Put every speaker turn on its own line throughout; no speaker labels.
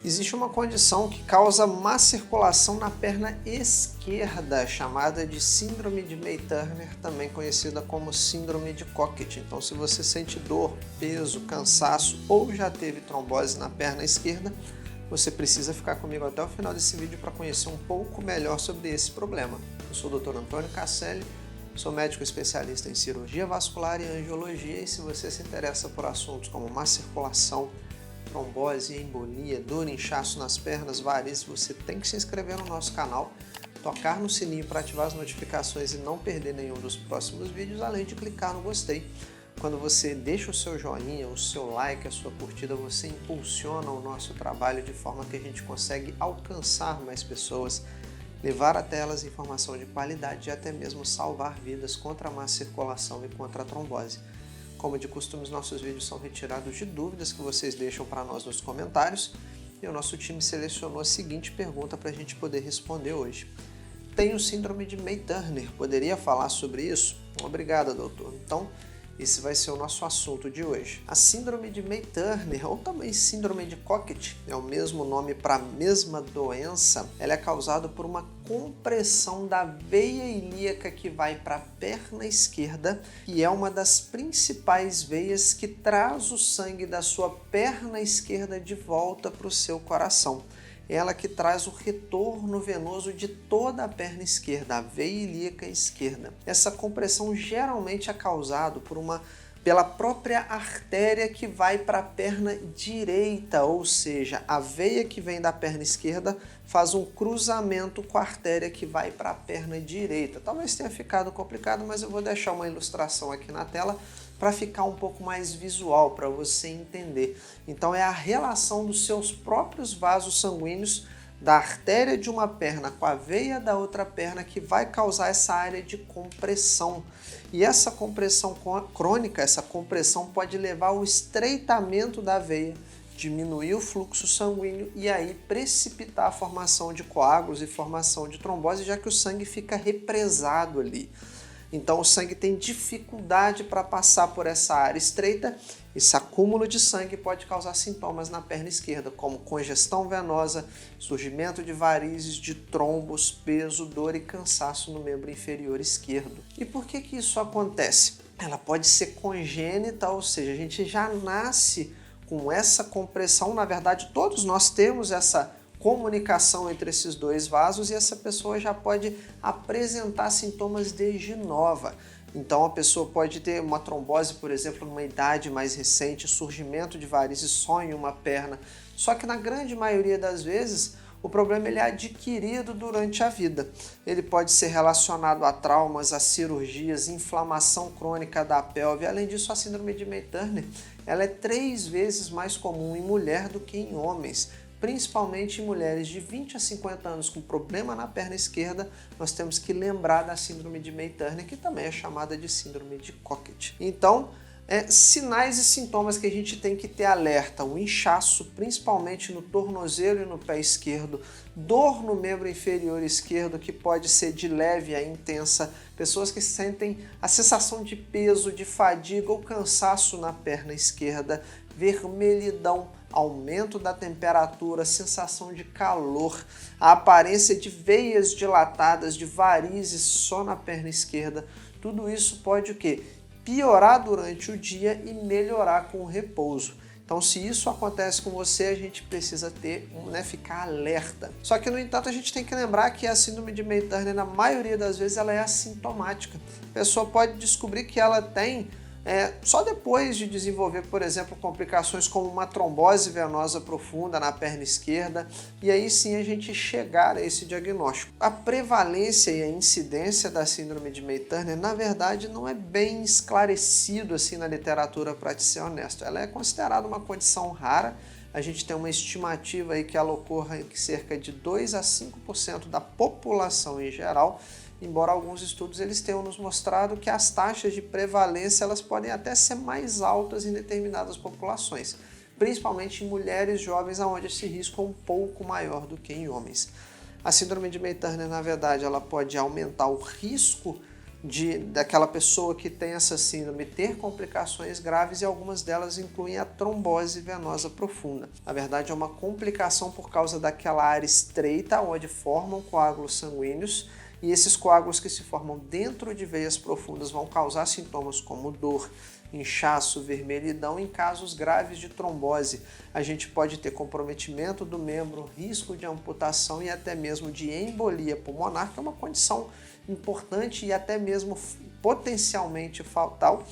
Existe uma condição que causa má circulação na perna esquerda, chamada de síndrome de May-Turner, também conhecida como síndrome de Cockett. Então, se você sente dor, peso, cansaço ou já teve trombose na perna esquerda, você precisa ficar comigo até o final desse vídeo para conhecer um pouco melhor sobre esse problema. Eu sou o Dr. Antônio Casselli, sou médico especialista em cirurgia vascular e angiologia, e se você se interessa por assuntos como má circulação, trombose, embolia, dor, inchaço nas pernas, varizes, você tem que se inscrever no nosso canal, tocar no sininho para ativar as notificações e não perder nenhum dos próximos vídeos, além de clicar no gostei. Quando você deixa o seu joinha, o seu like, a sua curtida, você impulsiona o nosso trabalho de forma que a gente consegue alcançar mais pessoas, levar até elas informação de qualidade e até mesmo salvar vidas contra a má circulação e contra a trombose. Como de costume, os nossos vídeos são retirados de dúvidas que vocês deixam para nós nos comentários, e o nosso time selecionou a seguinte pergunta para a gente poder responder hoje. Tenho síndrome de May-Turner, poderia falar sobre isso? Obrigado, doutor. Então, esse vai ser o nosso assunto de hoje. A síndrome de May-Turner, ou também síndrome de Cockett, é o mesmo nome para a mesma doença. Ela é causada por uma compressão da veia ilíaca que vai para a perna esquerda, e é uma das principais veias que traz o sangue da sua perna esquerda de volta para o seu coração. Ela que traz o retorno venoso de toda a perna esquerda, a veia ilíaca esquerda. Essa compressão geralmente é causada pela própria artéria que vai para a perna direita, ou seja, a veia que vem da perna esquerda faz um cruzamento com a artéria que vai para a perna direita. Talvez tenha ficado complicado, mas eu vou deixar uma ilustração aqui na tela para ficar um pouco mais visual, para você entender. Então é a relação dos seus próprios vasos sanguíneos da artéria de uma perna com a veia da outra perna que vai causar essa área de compressão. E essa compressão crônica, essa compressão pode levar ao estreitamento da veia, diminuir o fluxo sanguíneo e aí precipitar a formação de coágulos e formação de trombose, já que o sangue fica represado ali. Então o sangue tem dificuldade para passar por essa área estreita. Esse acúmulo de sangue pode causar sintomas na perna esquerda, como congestão venosa, surgimento de varizes, de trombos, peso, dor e cansaço no membro inferior esquerdo. E por que isso acontece? Ela pode ser congênita, ou seja, a gente já nasce com essa compressão. Na verdade, todos nós temos essa comunicação entre esses dois vasos e essa pessoa já pode apresentar sintomas desde nova. Então a pessoa pode ter uma trombose, por exemplo, numa idade mais recente, surgimento de varizes só em uma perna. Só que na grande maioria das vezes o problema ele é adquirido durante a vida. Ele pode ser relacionado a traumas, a cirurgias, inflamação crônica da pelve. Além disso, a síndrome de May-Turner ela é 3 vezes mais comum em mulher do que em homens. Principalmente em mulheres de 20 a 50 anos com problema na perna esquerda, nós temos que lembrar da síndrome de May-Turner, que também é chamada de síndrome de Cockett. Então, sinais e sintomas que a gente tem que ter alerta: o inchaço, principalmente no tornozelo e no pé esquerdo, dor no membro inferior esquerdo, que pode ser de leve a intensa, pessoas que sentem a sensação de peso, de fadiga ou cansaço na perna esquerda, vermelhidão, aumento da temperatura, sensação de calor, a aparência de veias dilatadas, de varizes só na perna esquerda. Tudo isso pode o quê? Piorar durante o dia e melhorar com o repouso. Então, se isso acontece com você, a gente precisa ficar alerta. Só que, no entanto, a gente tem que lembrar que a síndrome de May-Turner, na maioria das vezes, ela é assintomática. A pessoa pode descobrir que ela tem só depois de desenvolver, por exemplo, complicações como uma trombose venosa profunda na perna esquerda, e aí sim a gente chegar a esse diagnóstico. A prevalência e a incidência da síndrome de May-Turner, na verdade, não é bem esclarecido assim na literatura, para te ser honesto. Ela é considerada uma condição rara. A gente tem uma estimativa aí que ela ocorra em cerca de 2 a 5% da população em geral, embora alguns estudos eles tenham nos mostrado que as taxas de prevalência elas podem até ser mais altas em determinadas populações, principalmente em mulheres jovens, onde esse risco é um pouco maior do que em homens. A síndrome de May-Turner, na verdade, ela pode aumentar o risco daquela pessoa que tem essa síndrome ter complicações graves, e algumas delas incluem a trombose venosa profunda. Na verdade, é uma complicação por causa daquela área estreita onde formam coágulos sanguíneos, e esses coágulos que se formam dentro de veias profundas vão causar sintomas como dor, inchaço, vermelhidão. Em casos graves de trombose, a gente pode ter comprometimento do membro, risco de amputação e até mesmo de embolia pulmonar, que é uma condição importante e até mesmo potencialmente fatal,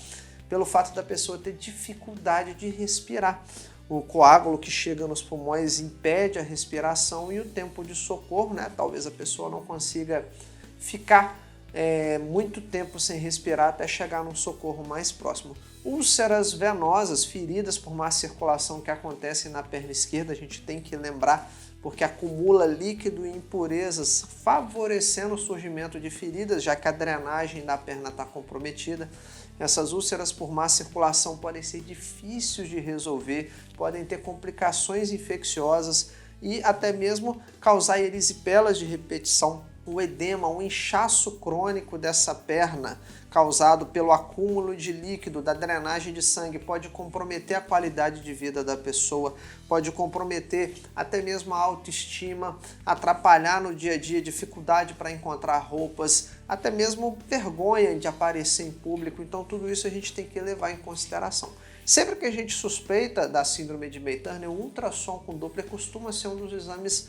pelo fato da pessoa ter dificuldade de respirar. O coágulo que chega nos pulmões impede a respiração e o tempo de socorro, né? Talvez a pessoa não consiga ficar muito tempo sem respirar até chegar num socorro mais próximo. Úlceras venosas, feridas por má circulação que acontecem na perna esquerda, a gente tem que lembrar, porque acumula líquido e impurezas, favorecendo o surgimento de feridas, já que a drenagem da perna está comprometida. Essas úlceras por má circulação podem ser difíceis de resolver, podem ter complicações infecciosas e até mesmo causar erisipelas de repetição. O edema, um inchaço crônico dessa perna, causado pelo acúmulo de líquido, da drenagem de sangue, pode comprometer a qualidade de vida da pessoa, pode comprometer até mesmo a autoestima, atrapalhar no dia a dia, dificuldade para encontrar roupas, até mesmo vergonha de aparecer em público. Então tudo isso a gente tem que levar em consideração. Sempre que a gente suspeita da síndrome de May-Turner, o ultrassom com Doppler costuma ser um dos exames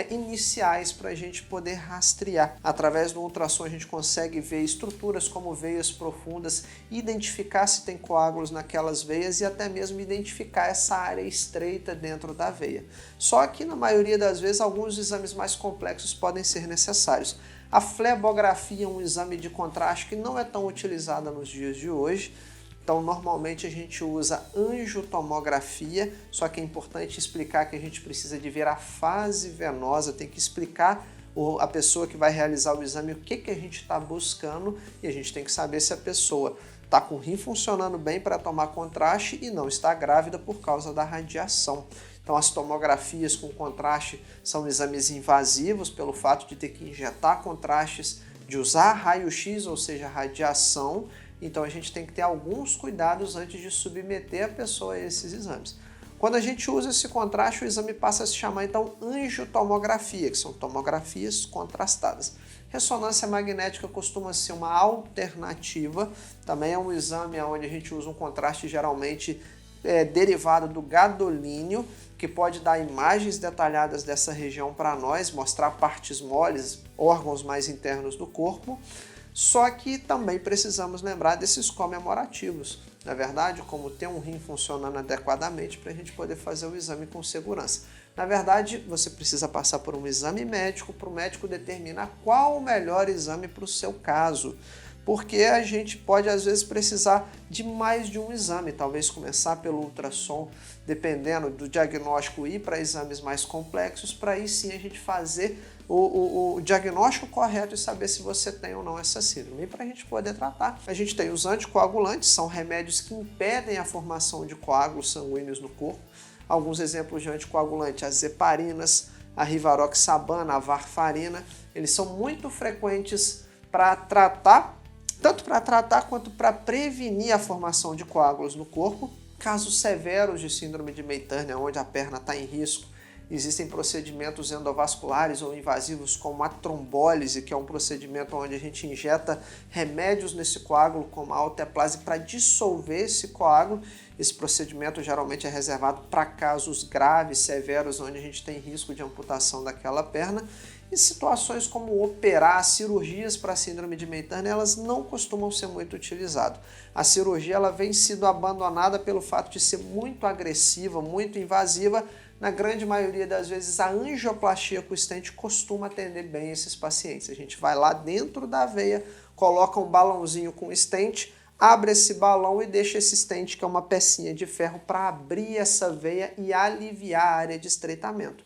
iniciais para a gente poder rastrear. Através do ultrassom a gente consegue ver estruturas como veias profundas, identificar se tem coágulos naquelas veias e até mesmo identificar essa área estreita dentro da veia. Só que na maioria das vezes alguns exames mais complexos podem ser necessários. A flebografia é um exame de contraste que não é tão utilizada nos dias de hoje. Então, normalmente a gente usa angiotomografia, só que é importante explicar que a gente precisa de ver a fase venosa, tem que explicar a pessoa que vai realizar o exame o que a gente está buscando, e a gente tem que saber se a pessoa está com o rim funcionando bem para tomar contraste e não está grávida por causa da radiação. Então, as tomografias com contraste são exames invasivos pelo fato de ter que injetar contrastes, de usar raio-x, ou seja, radiação. Então a gente tem que ter alguns cuidados antes de submeter a pessoa a esses exames. Quando a gente usa esse contraste, o exame passa a se chamar então angiotomografia, que são tomografias contrastadas. Ressonância magnética costuma ser uma alternativa, também é um exame onde a gente usa um contraste geralmente derivado do gadolínio, que pode dar imagens detalhadas dessa região para nós, mostrar partes moles, órgãos mais internos do corpo. Só que também precisamos lembrar desses comemorativos, na verdade, como ter um rim funcionando adequadamente para a gente poder fazer o exame com segurança. Na verdade, você precisa passar por um exame médico para o médico determinar qual o melhor exame para o seu caso, porque a gente pode às vezes precisar de mais de um exame, talvez começar pelo ultrassom, dependendo do diagnóstico, ir para exames mais complexos, para aí sim a gente fazer o diagnóstico correto e saber se você tem ou não essa síndrome. E para a gente poder tratar, a gente tem os anticoagulantes, são remédios que impedem a formação de coágulos sanguíneos no corpo. Alguns exemplos de anticoagulante, as heparinas, a rivaroxabana, a varfarina, eles são muito frequentes para tratar, tanto para tratar quanto para prevenir a formação de coágulos no corpo. Casos severos de síndrome de May-Turner, onde a perna está em risco, existem procedimentos endovasculares ou invasivos como a trombólise, que é um procedimento onde a gente injeta remédios nesse coágulo, como a alteplase, para dissolver esse coágulo. Esse procedimento geralmente é reservado para casos graves, severos, onde a gente tem risco de amputação daquela perna. E situações como operar, cirurgias para a síndrome de May-Turner, elas não costumam ser muito utilizadas. A cirurgia ela vem sendo abandonada pelo fato de ser muito agressiva, muito invasiva. Na grande maioria das vezes, a angioplastia com stent costuma atender bem esses pacientes. A gente vai lá dentro da veia, coloca um balãozinho com stent, abre esse balão e deixa esse stent, que é uma pecinha de ferro, para abrir essa veia e aliviar a área de estreitamento.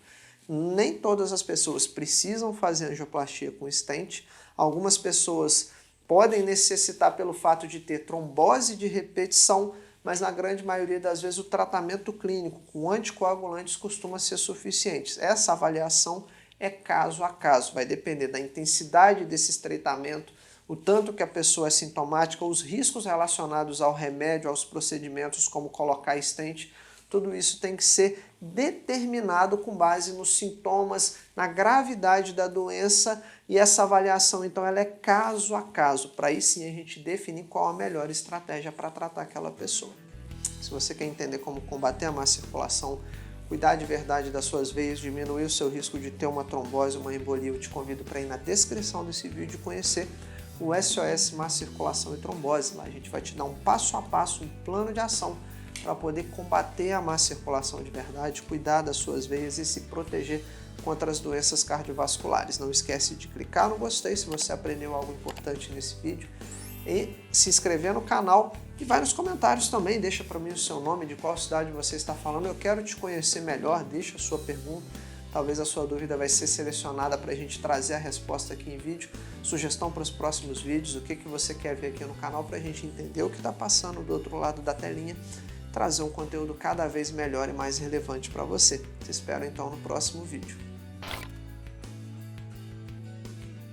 Nem todas as pessoas precisam fazer angioplastia com stent. Algumas pessoas podem necessitar pelo fato de ter trombose de repetição, mas na grande maioria das vezes o tratamento clínico com anticoagulantes costuma ser suficiente. Essa avaliação é caso a caso, vai depender da intensidade desse estreitamento, o tanto que a pessoa é sintomática, os riscos relacionados ao remédio, aos procedimentos como colocar stent, tudo isso tem que ser determinado com base nos sintomas, na gravidade da doença, e essa avaliação então ela é caso a caso, para aí sim a gente definir qual a melhor estratégia para tratar aquela pessoa. Se você quer entender como combater a má circulação, cuidar de verdade das suas veias, diminuir o seu risco de ter uma trombose, uma embolia, eu te convido para ir na descrição desse vídeo e conhecer o SOS Má Circulação e Trombose. Lá a gente vai te dar um passo a passo, um plano de ação para poder combater a má circulação de verdade, cuidar das suas veias e se proteger contra as doenças cardiovasculares. Não esquece de clicar no gostei se você aprendeu algo importante nesse vídeo e se inscrever no canal e vai nos comentários também, deixa para mim o seu nome, de qual cidade você está falando, eu quero te conhecer melhor, deixa a sua pergunta, talvez a sua dúvida vai ser selecionada para a gente trazer a resposta aqui em vídeo, sugestão para os próximos vídeos, o que você quer ver aqui no canal para a gente entender o que está passando do outro lado da telinha, trazer um conteúdo cada vez melhor e mais relevante para você. Te espero então no próximo vídeo.